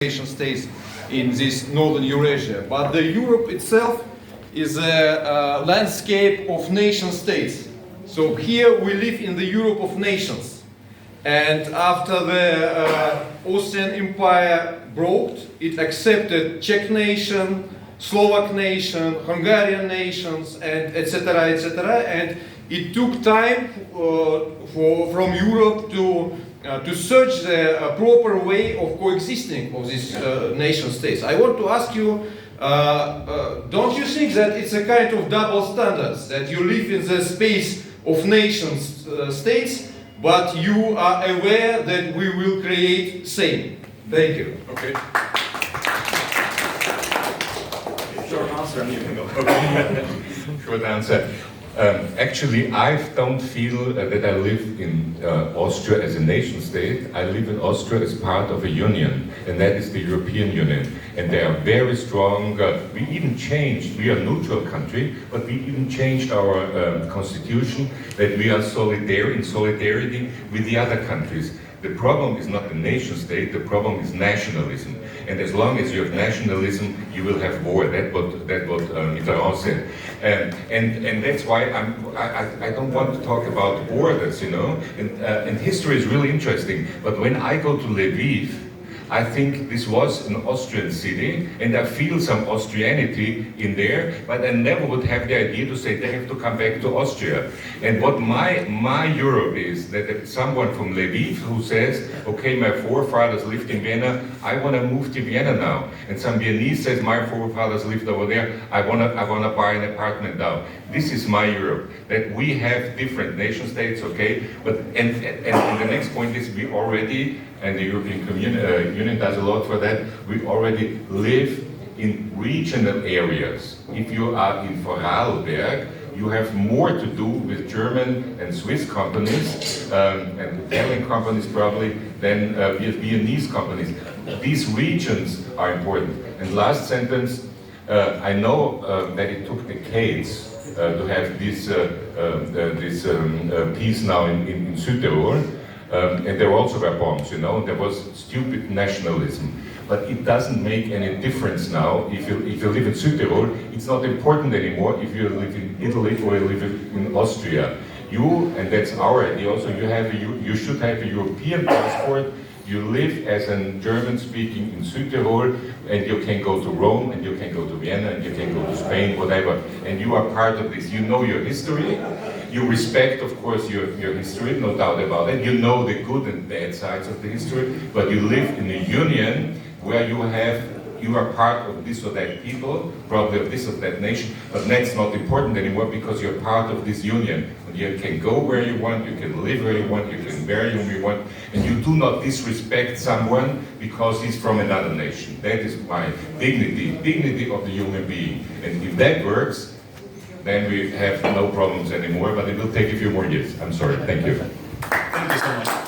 nation states in this northern Eurasia, but the Europe itself is a landscape of nation states. So here we live in the Europe of nations, and after the Austrian Empire broke, it accepted Czech nation, Slovak nation, Hungarian nations, and etc., etc. And it took time from Europe to search the proper way of coexisting of these nation states. I want to ask you, don't you think that it's a kind of double standards, that you live in the space of nation states, but you are aware that we will create same? Thank you. Okay. Short answer and you can go. Okay. Short answer. Actually, I don't feel that I live in Austria as a nation state. I live in Austria as part of a union, and that is the European Union. And they are very strong. We even changed, we are a neutral country, but we even changed our constitution that we are in solidarity with the other countries. The problem is not the nation state, the problem is nationalism. And as long as you have nationalism, you will have war. That's what Mitterrand said. And that's why I don't want to talk about borders, you know. And history is really interesting. But when I go to Lviv, I think this was an Austrian city, and I feel some Austrianity in there, but I never would have the idea to say they have to come back to Austria. And what my Europe is, that someone from Lviv who says, okay, my forefathers lived in Vienna, I want to move to Vienna now. And some Viennese says, my forefathers lived over there, I want to buy an apartment now. This is my Europe, that we have different nation states, okay, but and the next point is we already, and the European Union does a lot for that, we already live in regional areas. If you are in Vorarlberg, you have more to do with German and Swiss companies, and Italian companies probably, than with Viennese companies. These regions are important. And last sentence, I know that it took decades to have this peace now in Südtirol. And there also were bombs, you know, there was stupid nationalism. But it doesn't make any difference now if you live in Südtirol. It's not important anymore if you live in Italy or you live in Austria. And that's our idea also, you should have a European passport. You live as a German speaking in Südtirol, and you can go to Rome, and you can go to Vienna, and you can go to Spain, whatever. And you are part of this. You know your history. You respect, of course, your history, no doubt about it. You know the good and bad sides of the history, but you live in a union where you are part of this or that people, probably of this or that nation, but that's not important anymore because you're part of this union. You can go where you want, you can live where you want, you can marry whom you want, and you do not disrespect someone because he's from another nation. That is my dignity of the human being. And if that works, then we have no problems anymore, but it will take a few more years. I'm sorry. Thank you. Thank you so much.